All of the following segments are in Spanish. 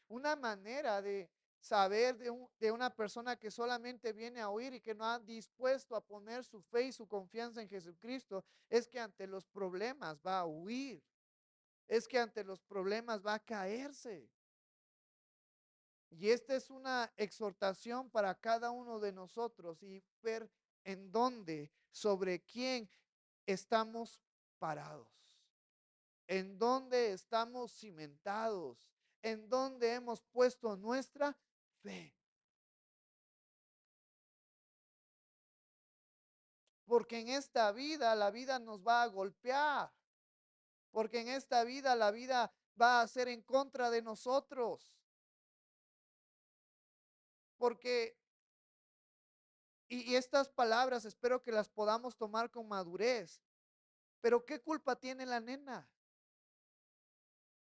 una manera de saber de una persona que solamente viene a oír y que no ha dispuesto a poner su fe y su confianza en Jesucristo, es que ante los problemas va a huir, es que ante los problemas va a caerse. Y esta es una exhortación para cada uno de nosotros y ver en dónde, sobre quién estamos parados, en dónde estamos cimentados, en dónde hemos puesto nuestra fe. Porque en esta vida la vida nos va a golpear, porque en esta vida la vida va a ser en contra de nosotros, porque, y estas palabras espero que las podamos tomar con madurez, pero ¿qué culpa tiene la nena?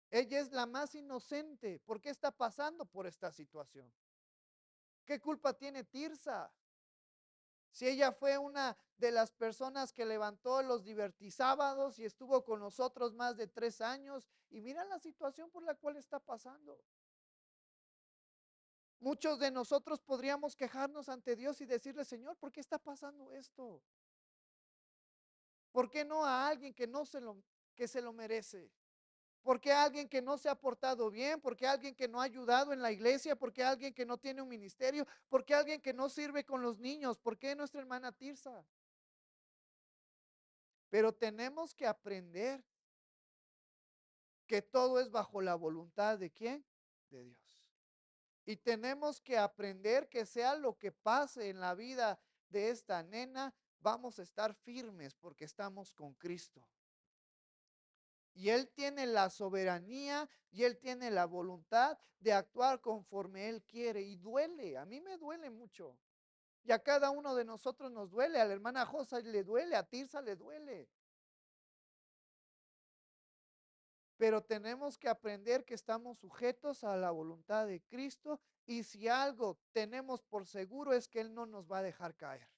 Ella es la más inocente. ¿Por qué está pasando por esta situación? ¿Qué culpa tiene Tirsa? Si ella fue una de las personas que levantó los divertisábados y estuvo con nosotros más de 3 años, y mira la situación por la cual está pasando. Muchos de nosotros podríamos quejarnos ante Dios y decirle, Señor, ¿por qué está pasando esto? ¿Por qué no a alguien que no se lo, que se lo merece? ¿Por qué a alguien que no se ha portado bien? ¿Por qué a alguien que no ha ayudado en la iglesia? ¿Por qué a alguien que no tiene un ministerio? ¿Por qué a alguien que no sirve con los niños? ¿Por qué nuestra hermana Tirsa? Pero tenemos que aprender que todo es bajo la voluntad de ¿quién? De Dios. Y tenemos que aprender que sea lo que pase en la vida de esta nena, vamos a estar firmes porque estamos con Cristo. Y Él tiene la soberanía y Él tiene la voluntad de actuar conforme Él quiere. Y duele, a mí me duele mucho. Y a cada uno de nosotros nos duele. A la hermana Josa le duele, a Tirsa le duele. Pero tenemos que aprender que estamos sujetos a la voluntad de Cristo, y si algo tenemos por seguro es que Él no nos va a dejar caer.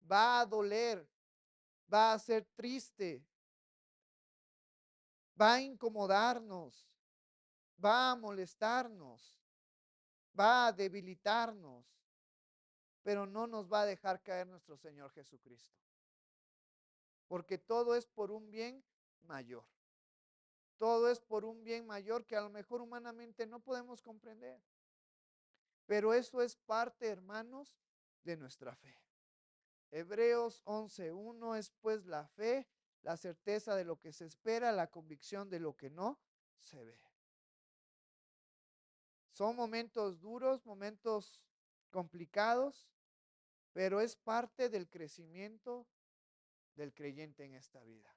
Va a doler, va a ser triste, va a incomodarnos, va a molestarnos, va a debilitarnos, pero no nos va a dejar caer nuestro Señor Jesucristo, porque todo es por un bien mayor. Todo es por un bien mayor que a lo mejor humanamente no podemos comprender. Pero eso es parte, hermanos, de nuestra fe. Hebreos 11:1 es pues la fe, la certeza de lo que se espera, la convicción de lo que no se ve. Son momentos duros, momentos complicados, pero es parte del crecimiento del creyente en esta vida.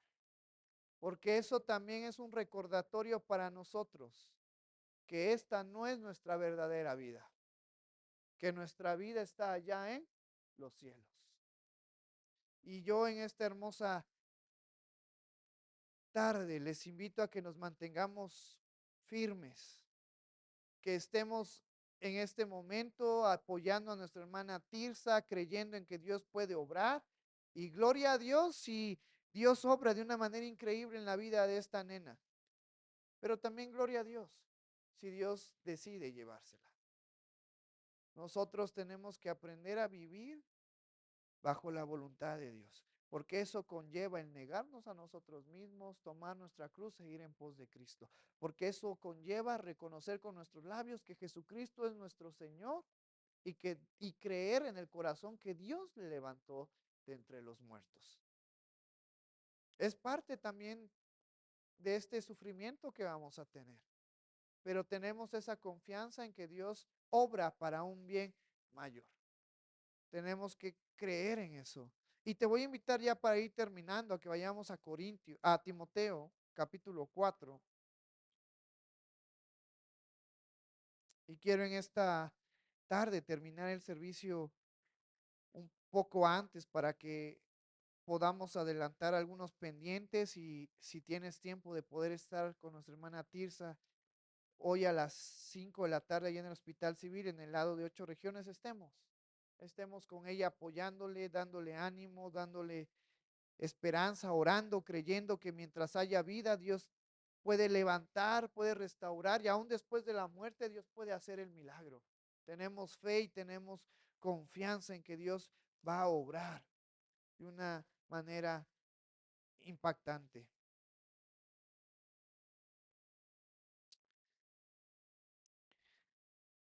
Porque eso también es un recordatorio para nosotros, que esta no es nuestra verdadera vida, que nuestra vida está allá en los cielos. Y yo en esta hermosa tarde les invito a que nos mantengamos firmes, que estemos en este momento apoyando a nuestra hermana Tirsa, creyendo en que Dios puede obrar. Y gloria a Dios si Dios obra de una manera increíble en la vida de esta nena. Pero también gloria a Dios si Dios decide llevársela. Nosotros tenemos que aprender a vivir bajo la voluntad de Dios, porque eso conlleva el negarnos a nosotros mismos, tomar nuestra cruz e ir en pos de Cristo, porque eso conlleva reconocer con nuestros labios que Jesucristo es nuestro Señor, y creer en el corazón que Dios le levantó de entre los muertos. Es parte también de este sufrimiento que vamos a tener, pero tenemos esa confianza en que Dios obra para un bien mayor. Tenemos que creer en eso. Y te voy a invitar ya para ir terminando a que vayamos a a Timoteo, capítulo 4. Y quiero en esta tarde terminar el servicio un poco antes para que podamos adelantar algunos pendientes, y si tienes tiempo de poder estar con nuestra hermana Tirsa hoy a las 5 de la tarde allá en el Hospital Civil, en el lado de 8 regiones, estemos con ella apoyándole, dándole ánimo, dándole esperanza, orando, creyendo que mientras haya vida, Dios puede levantar, puede restaurar y aún después de la muerte Dios puede hacer el milagro. Tenemos fe y tenemos confianza en que Dios va a obrar de una manera impactante.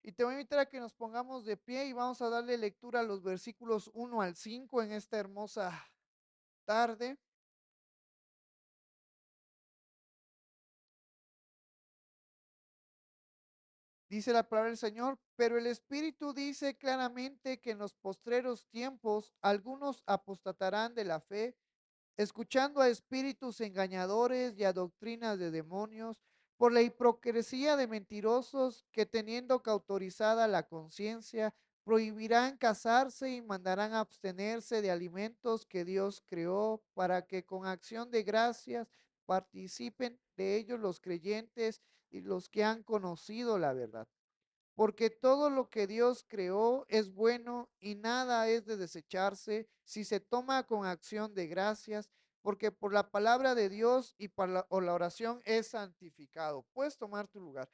Y te voy a invitar a que nos pongamos de pie y vamos a darle lectura a los versículos 1 al 5 en esta hermosa tarde. Dice la palabra del Señor, pero el Espíritu dice claramente que en los postreros tiempos algunos apostatarán de la fe, escuchando a espíritus engañadores y a doctrinas de demonios, por la hipocresía de mentirosos que teniendo cautorizada la conciencia, prohibirán casarse y mandarán abstenerse de alimentos que Dios creó para que con acción de gracias participen de ellos los creyentes y los que han conocido la verdad. Porque todo lo que Dios creó es bueno y nada es de desecharse si se toma con acción de gracias, porque por la palabra de Dios y por o la oración es santificado. Puedes tomar tu lugar.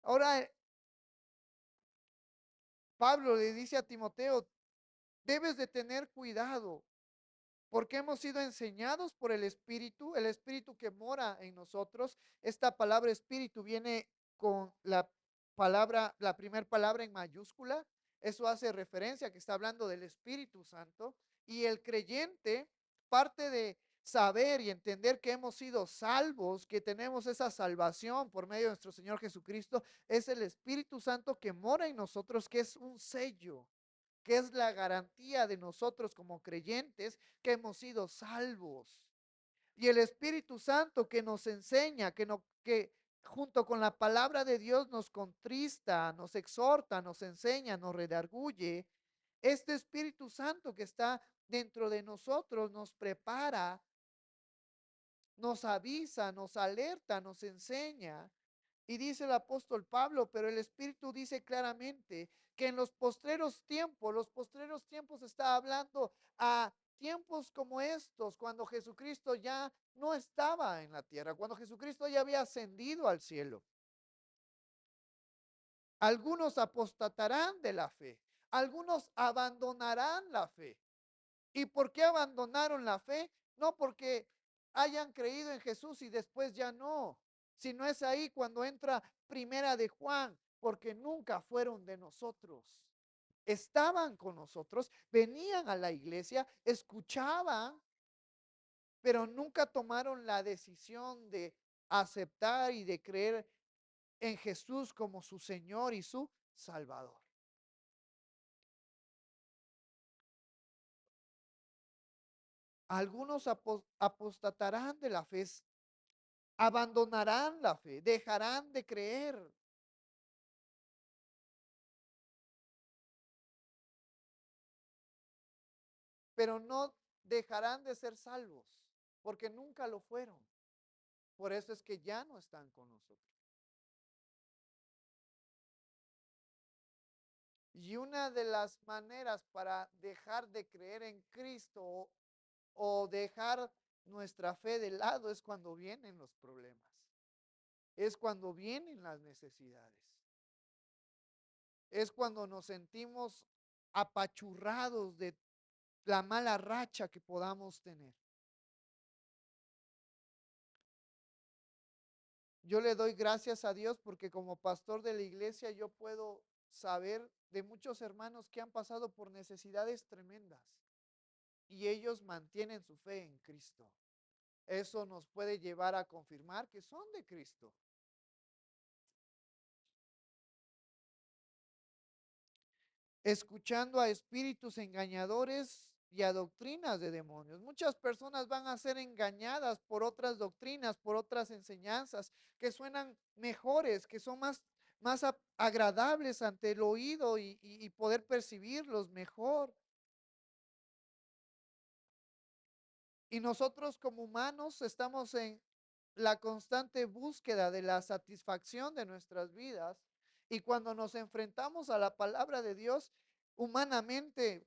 Ahora, Pablo le dice a Timoteo, debes de tener cuidado porque hemos sido enseñados por el espíritu que mora en nosotros. Esta palabra espíritu viene con la palabra, la primera palabra en mayúscula. Eso hace referencia a que está hablando del Espíritu Santo. Y el creyente, parte de saber y entender que hemos sido salvos, que tenemos esa salvación por medio de nuestro Señor Jesucristo, es el Espíritu Santo que mora en nosotros, que es un sello, que es la garantía de nosotros como creyentes que hemos sido salvos. Y el Espíritu Santo que nos enseña, que junto con la palabra de Dios nos contrista, nos exhorta, nos enseña, nos redarguye. Este Espíritu Santo que está dentro de nosotros nos prepara, nos avisa, nos alerta, nos enseña. Y dice el apóstol Pablo, pero el Espíritu dice claramente que en los postreros tiempos está hablando a tiempos como estos, cuando Jesucristo ya no estaba en la tierra, cuando Jesucristo ya había ascendido al cielo. Algunos apostatarán de la fe, algunos abandonarán la fe. ¿Y por qué abandonaron la fe? No porque hayan creído en Jesús y después ya no, sino es ahí cuando entra Primera de Juan, porque nunca fueron de nosotros. Estaban con nosotros, venían a la iglesia, escuchaban, pero nunca tomaron la decisión de aceptar y de creer en Jesús como su Señor y su Salvador. Algunos apostatarán de la fe, abandonarán la fe, dejarán de creer, pero no dejarán de ser salvos, porque nunca lo fueron. Por eso es que ya no están con nosotros. Y una de las maneras para dejar de creer en Cristo o dejar nuestra fe de lado es cuando vienen los problemas, es cuando vienen las necesidades, es cuando nos sentimos apachurrados de la mala racha que podamos tener. Yo le doy gracias a Dios porque como pastor de la iglesia yo puedo saber de muchos hermanos que han pasado por necesidades tremendas y ellos mantienen su fe en Cristo. Eso nos puede llevar a confirmar que son de Cristo. Escuchando a espíritus engañadores y a doctrinas de demonios. Muchas personas van a ser engañadas por otras doctrinas, por otras enseñanzas que suenan mejores, que son más agradables ante el oído y poder percibirlos mejor. Y nosotros como humanos estamos en la constante búsqueda de la satisfacción de nuestras vidas. Y cuando nos enfrentamos a la palabra de Dios, humanamente,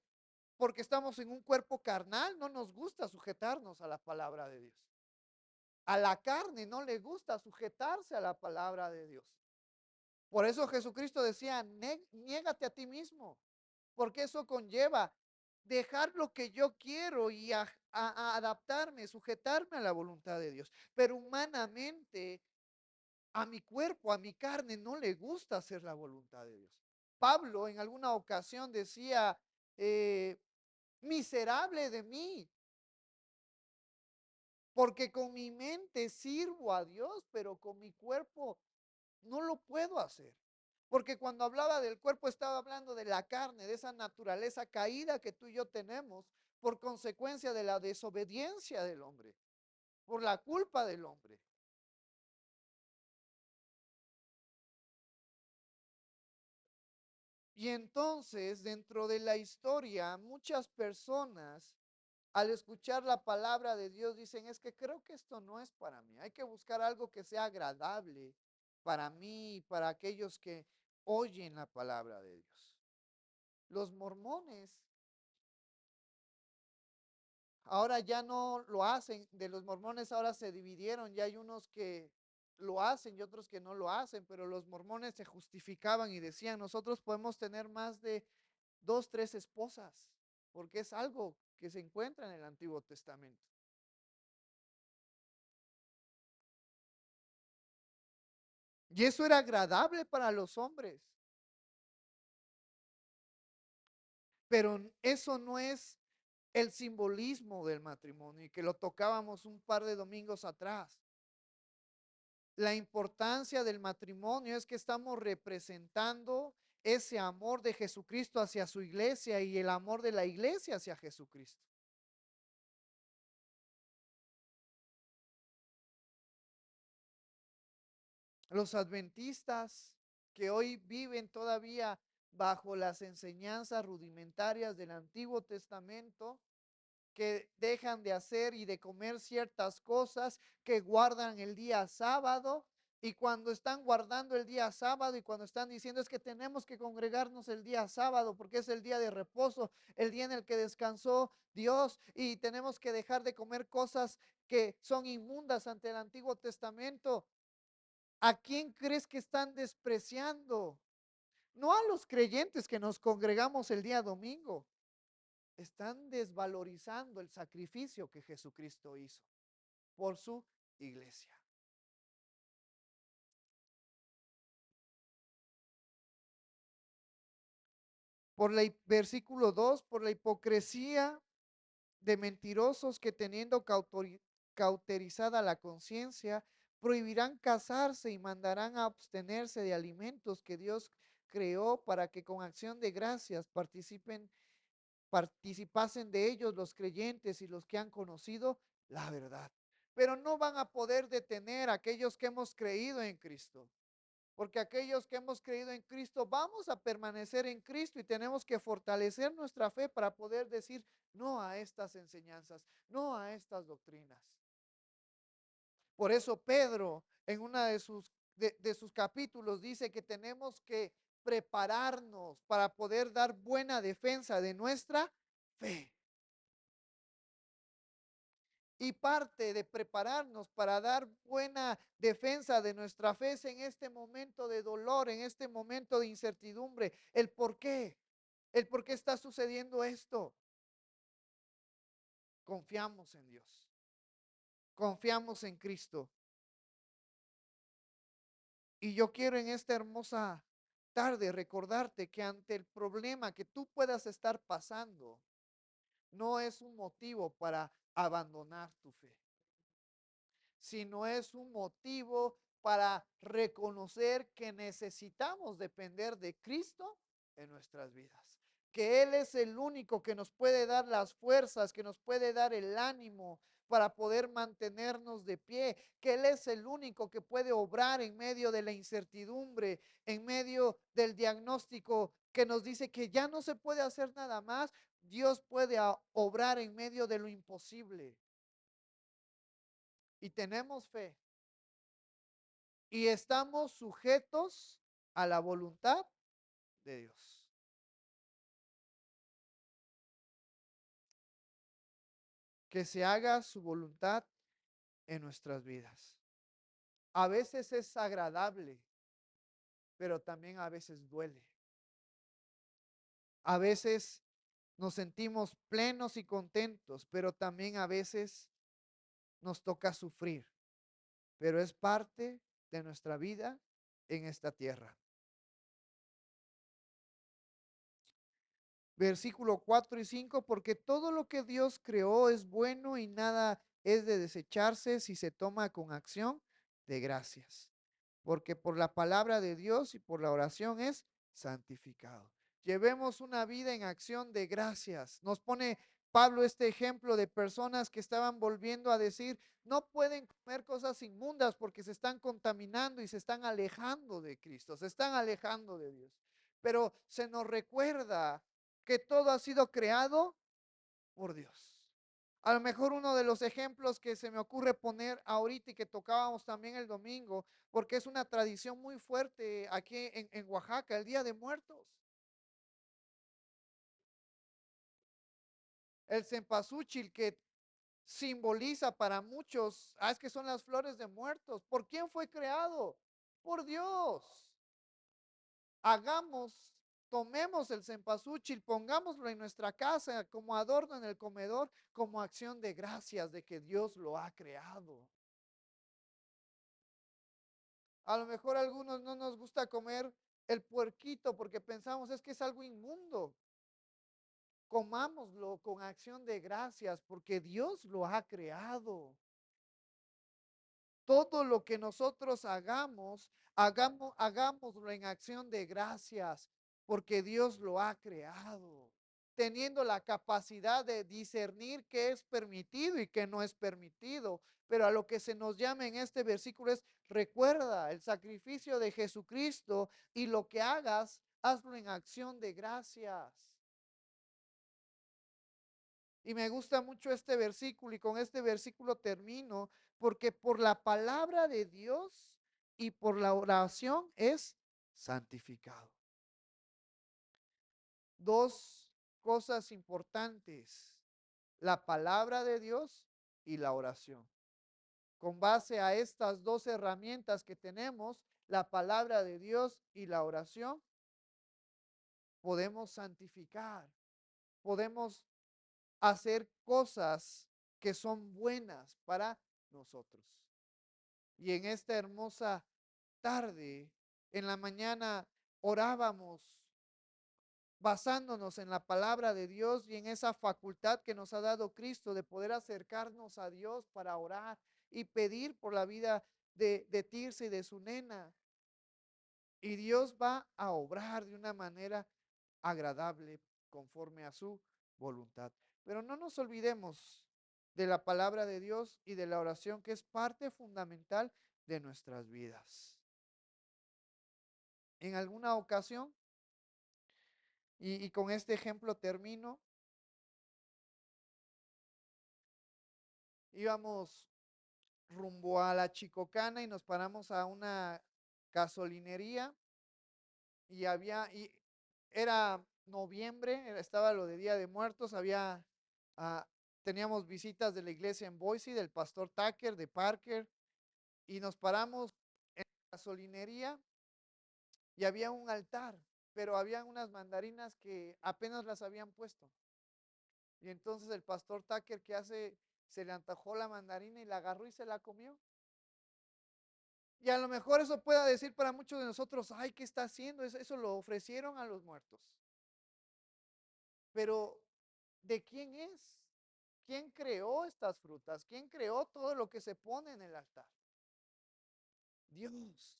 porque estamos en un cuerpo carnal, no nos gusta sujetarnos a la palabra de Dios. A la carne no le gusta sujetarse a la palabra de Dios. Por eso Jesucristo decía, niégate a ti mismo, porque eso conlleva dejar lo que yo quiero y a adaptarme, sujetarme a la voluntad de Dios. Pero humanamente, a mi cuerpo, a mi carne, no le gusta hacer la voluntad de Dios. Pablo en alguna ocasión decía, eh, miserable de mí, porque con mi mente sirvo a Dios, pero con mi cuerpo no lo puedo hacer. Porque cuando hablaba del cuerpo estaba hablando de la carne, de esa naturaleza caída que tú y yo tenemos por consecuencia de la desobediencia del hombre, por la culpa del hombre. Y entonces, dentro de la historia, muchas personas al escuchar la palabra de Dios dicen, es que creo que esto no es para mí. Hay que buscar algo que sea agradable para mí y para aquellos que oyen la palabra de Dios. Los mormones ahora ya no lo hacen, de los mormones ahora se dividieron, ya hay unos que lo hacen y otros que no lo hacen, pero los mormones se justificaban y decían, nosotros podemos tener más de dos, tres esposas, porque es algo que se encuentra en el Antiguo Testamento. Y eso era agradable para los hombres, pero eso no es el simbolismo del matrimonio y que lo tocábamos un par de domingos atrás. La importancia del matrimonio es que estamos representando ese amor de Jesucristo hacia su iglesia y el amor de la iglesia hacia Jesucristo. Los adventistas que hoy viven todavía bajo las enseñanzas rudimentarias del Antiguo Testamento, que dejan de hacer y de comer ciertas cosas, que guardan el día sábado, y cuando están guardando el día sábado y cuando están diciendo es que tenemos que congregarnos el día sábado porque es el día de reposo, el día en el que descansó Dios y tenemos que dejar de comer cosas que son inmundas ante el Antiguo Testamento. ¿A quién crees que están despreciando? No a los creyentes que nos congregamos el día domingo. Están desvalorizando el sacrificio que Jesucristo hizo por su iglesia. Versículo 2, por la hipocresía de mentirosos que teniendo cauterizada la conciencia, prohibirán casarse y mandarán a abstenerse de alimentos que Dios creó para que con acción de gracias participasen de ellos los creyentes y los que han conocido la verdad. Pero no van a poder detener a aquellos que hemos creído en Cristo. Porque aquellos que hemos creído en Cristo vamos a permanecer en Cristo y tenemos que fortalecer nuestra fe para poder decir no a estas enseñanzas, no a estas doctrinas. Por eso Pedro en una de sus capítulos dice que tenemos que prepararnos para poder dar buena defensa de nuestra fe. Y parte de prepararnos para dar buena defensa de nuestra fe es en este momento de dolor, en este momento de incertidumbre. El por qué está sucediendo esto. Confiamos en Dios, confiamos en Cristo. Y yo quiero en esta hermosa tarde recordarte que ante el problema que tú puedas estar pasando, no es un motivo para abandonar tu fe, sino es un motivo para reconocer que necesitamos depender de Cristo en nuestras vidas. Que Él es el único que nos puede dar las fuerzas, que nos puede dar el ánimo para poder mantenernos de pie, que Él es el único que puede obrar en medio de la incertidumbre, en medio del diagnóstico que nos dice que ya no se puede hacer nada más. Dios puede obrar en medio de lo imposible. Y tenemos fe y estamos sujetos a la voluntad de Dios. Que se haga su voluntad en nuestras vidas. A veces es agradable, pero también a veces duele. A veces nos sentimos plenos y contentos, pero también a veces nos toca sufrir. Pero es parte de nuestra vida en esta tierra. Versículo 4 y 5, porque todo lo que Dios creó es bueno y nada es de desecharse si se toma con acción de gracias. Porque por la palabra de Dios y por la oración es santificado. Llevemos una vida en acción de gracias. Nos pone Pablo este ejemplo de personas que estaban volviendo a decir, no pueden comer cosas inmundas porque se están contaminando y se están alejando de Cristo, se están alejando de Dios. Pero se nos recuerda que todo ha sido creado por Dios. A lo mejor uno de los ejemplos que se me ocurre poner ahorita y que tocábamos también el domingo, porque es una tradición muy fuerte aquí en Oaxaca, el Día de Muertos. El cempasúchil que simboliza para muchos, es que son las flores de muertos. ¿Por quién fue creado? Por Dios. Hagamos, tomemos el cempasúchil, pongámoslo en nuestra casa como adorno en el comedor, como acción de gracias de que Dios lo ha creado. A lo mejor a algunos no nos gusta comer el puerquito porque pensamos es que es algo inmundo. Comámoslo con acción de gracias porque Dios lo ha creado. Todo lo que nosotros hagámoslo en acción de gracias, porque Dios lo ha creado, teniendo la capacidad de discernir qué es permitido y qué no es permitido. Pero a lo que se nos llama en este versículo es, recuerda el sacrificio de Jesucristo y lo que hagas, hazlo en acción de gracias. Y me gusta mucho este versículo y con este versículo termino, porque por la palabra de Dios y por la oración es santificado. Dos cosas importantes, la palabra de Dios y la oración. Con base a estas dos herramientas que tenemos, la palabra de Dios y la oración, podemos santificar, podemos hacer cosas que son buenas para nosotros. Y en esta hermosa tarde, en la mañana, orábamos basándonos en la palabra de Dios y en esa facultad que nos ha dado Cristo de poder acercarnos a Dios para orar y pedir por la vida de Tirsa y de su nena. Y Dios va a obrar de una manera agradable conforme a su voluntad. Pero no nos olvidemos de la palabra de Dios y de la oración que es parte fundamental de nuestras vidas. En alguna ocasión, y con este ejemplo termino, íbamos rumbo a la Chicocana y nos paramos a una gasolinería y era noviembre, estaba lo de Día de Muertos, ah, teníamos visitas de la iglesia en Boise, del pastor Tucker, de Parker, y nos paramos en la gasolinería y había un altar, pero había unas mandarinas que apenas las habían puesto. Y entonces el pastor Tucker, ¿qué hace? Se le antojó la mandarina y la agarró y se la comió. Y a lo mejor eso pueda decir para muchos de nosotros, ay, ¿qué está haciendo? Eso lo ofrecieron a los muertos. Pero, ¿de quién es? ¿Quién creó estas frutas? ¿Quién creó todo lo que se pone en el altar? Dios.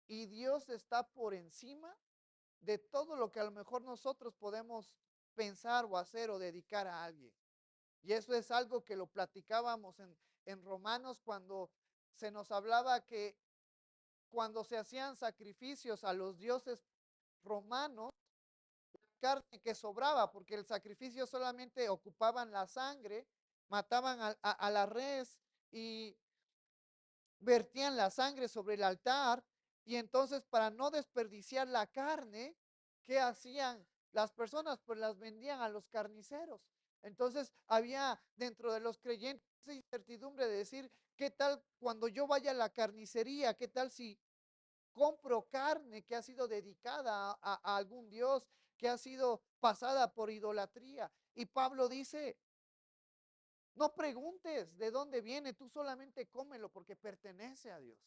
Y Dios está por encima de todo lo que a lo mejor nosotros podemos pensar o hacer o dedicar a alguien. Y eso es algo que lo platicábamos en Romanos cuando se nos hablaba que cuando se hacían sacrificios a los dioses romanos, carne que sobraba, porque el sacrificio solamente ocupaban la sangre, mataban a la res y vertían la sangre sobre el altar, y entonces para no desperdiciar la carne, ¿qué hacían las personas? Pues las vendían a los carniceros. Entonces había dentro de los creyentes esa incertidumbre de decir, ¿qué tal cuando yo vaya a la carnicería? ¿Qué tal si compro carne que ha sido dedicada a algún dios, que ha sido pasada por idolatría? Y Pablo dice, no preguntes de dónde viene, tú solamente cómelo porque pertenece a Dios.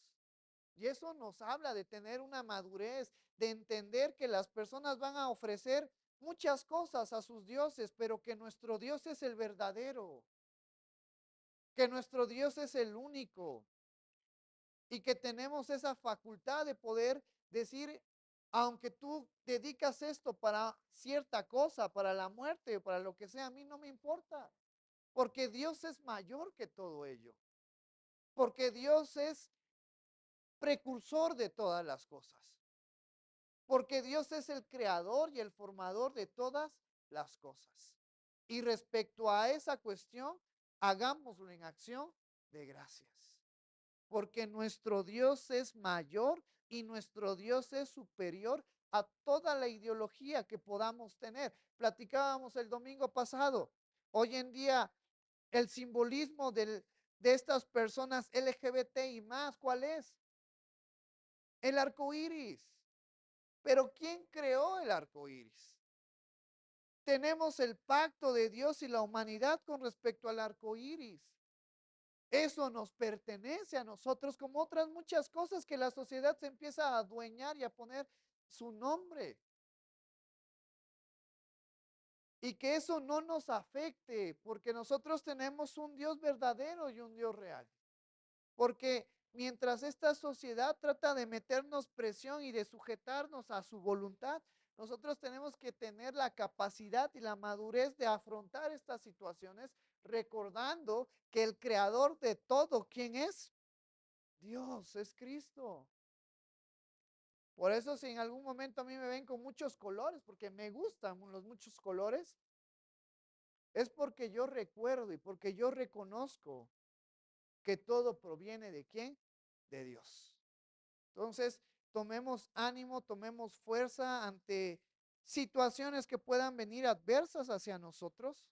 Y eso nos habla de tener una madurez, de entender que las personas van a ofrecer muchas cosas a sus dioses, pero que nuestro Dios es el verdadero, que nuestro Dios es el único y que tenemos esa facultad de poder decir, aunque tú dedicas esto para cierta cosa, para la muerte, para lo que sea, a mí no me importa, porque Dios es mayor que todo ello, porque Dios es precursor de todas las cosas, porque Dios es el creador y el formador de todas las cosas. Y respecto a esa cuestión, hagámoslo en acción de gracias, porque nuestro Dios es mayor y nuestro Dios es superior a toda la ideología que podamos tener. Platicábamos el domingo pasado. Hoy en día, el simbolismo de estas personas LGBT y más, ¿cuál es? El arco iris. Pero ¿quién creó el arco iris? Tenemos el pacto de Dios y la humanidad con respecto al arco iris. Eso nos pertenece a nosotros, como otras muchas cosas que la sociedad se empieza a adueñar y a poner su nombre. Y que eso no nos afecte, porque nosotros tenemos un Dios verdadero y un Dios real. Porque mientras esta sociedad trata de meternos presión y de sujetarnos a su voluntad, nosotros tenemos que tener la capacidad y la madurez de afrontar estas situaciones, recordando que el creador de todo, ¿quién es? Dios, es Cristo. Por eso si en algún momento a mí me ven con muchos colores, porque me gustan los muchos colores, es porque yo recuerdo y porque yo reconozco que todo proviene de quién? De Dios. Entonces, tomemos ánimo, tomemos fuerza ante situaciones que puedan venir adversas hacia nosotros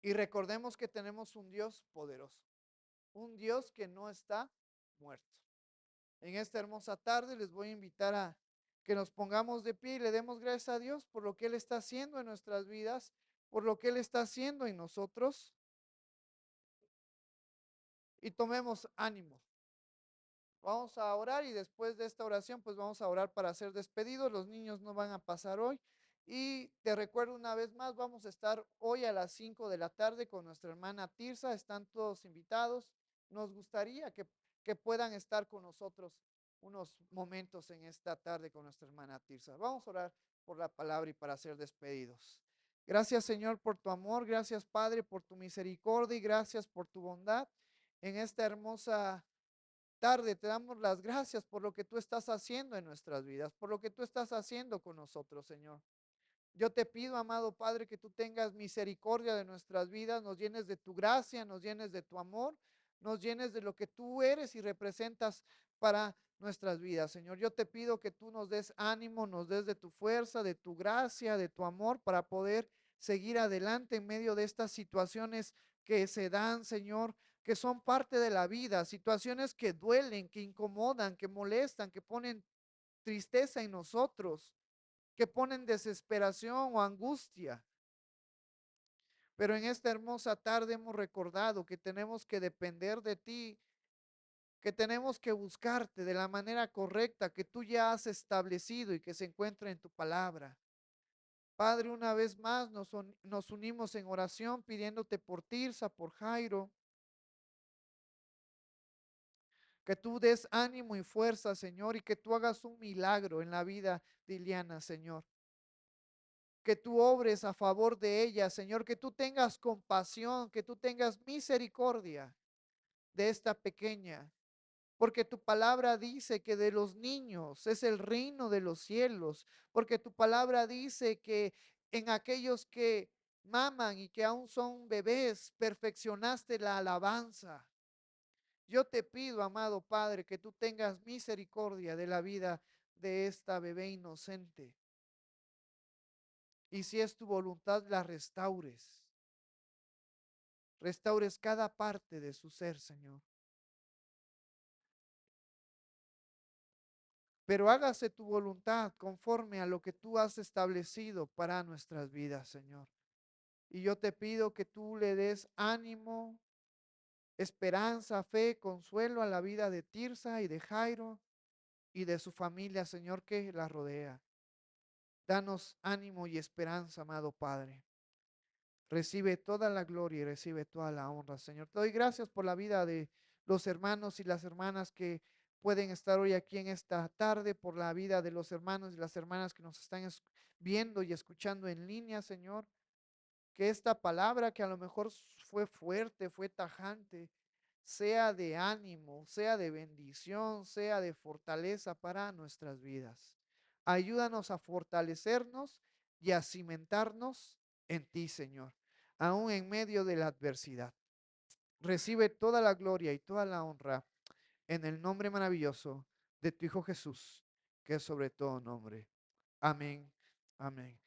y recordemos que tenemos un Dios poderoso, un Dios que no está muerto. En esta hermosa tarde les voy a invitar a que nos pongamos de pie y le demos gracias a Dios por lo que Él está haciendo en nuestras vidas, por lo que Él está haciendo en nosotros y tomemos ánimo. Vamos a orar y después de esta oración, pues vamos a orar para ser despedidos. Los niños no van a pasar hoy. Y te recuerdo una vez más, vamos a estar hoy a las 5 de la tarde con nuestra hermana Tirsa. Están todos invitados. Nos gustaría que puedan estar con nosotros unos momentos en esta tarde con nuestra hermana Tirsa. Vamos a orar por la palabra y para ser despedidos. Gracias, Señor, por tu amor. Gracias, Padre, por tu misericordia y gracias por tu bondad en esta hermosa tarde. Te damos las gracias por lo que tú estás haciendo en nuestras vidas, por lo que tú estás haciendo con nosotros, Señor. Yo te pido, amado Padre, que tú tengas misericordia de nuestras vidas, nos llenes de tu gracia, nos llenes de tu amor, nos llenes de lo que tú eres y representas para nuestras vidas, Señor. Yo te pido que tú nos des ánimo, nos des de tu fuerza, de tu gracia, de tu amor para poder seguir adelante en medio de estas situaciones que se dan, Señor, que son parte de la vida, situaciones que duelen, que incomodan, que molestan, que ponen tristeza en nosotros, que ponen desesperación o angustia. Pero en esta hermosa tarde hemos recordado que tenemos que depender de ti, que tenemos que buscarte de la manera correcta que tú ya has establecido y que se encuentra en tu palabra. Padre, una vez más nos unimos en oración pidiéndote por Tirsa, por Jairo, que tú des ánimo y fuerza, Señor, y que tú hagas un milagro en la vida de Iliana, Señor. Que tú obres a favor de ella, Señor, que tú tengas compasión, que tú tengas misericordia de esta pequeña, porque tu palabra dice que de los niños es el reino de los cielos, porque tu palabra dice que en aquellos que maman y que aún son bebés, perfeccionaste la alabanza. Yo te pido, amado Padre, que tú tengas misericordia de la vida de esta bebé inocente. Y si es tu voluntad, la restaures. restaures cada parte de su ser, Señor. Pero hágase tu voluntad conforme a lo que tú has establecido para nuestras vidas, Señor. Y yo te pido que tú le des ánimo, esperanza, fe, consuelo a la vida de Tirsa y de Jairo y de su familia, Señor, que la rodea. Danos ánimo y esperanza, amado Padre. Recibe toda la gloria y recibe toda la honra, Señor. Te doy gracias por la vida de los hermanos y las hermanas que pueden estar hoy aquí en esta tarde, por la vida de los hermanos y las hermanas que nos están viendo y escuchando en línea, Señor. Que esta palabra que a lo mejor fue fuerte, fue tajante, sea de ánimo, sea de bendición, sea de fortaleza para nuestras vidas. Ayúdanos a fortalecernos y a cimentarnos en ti, Señor, aún en medio de la adversidad. Recibe toda la gloria y toda la honra en el nombre maravilloso de tu Hijo Jesús, que es sobre todo nombre. Amén. Amén.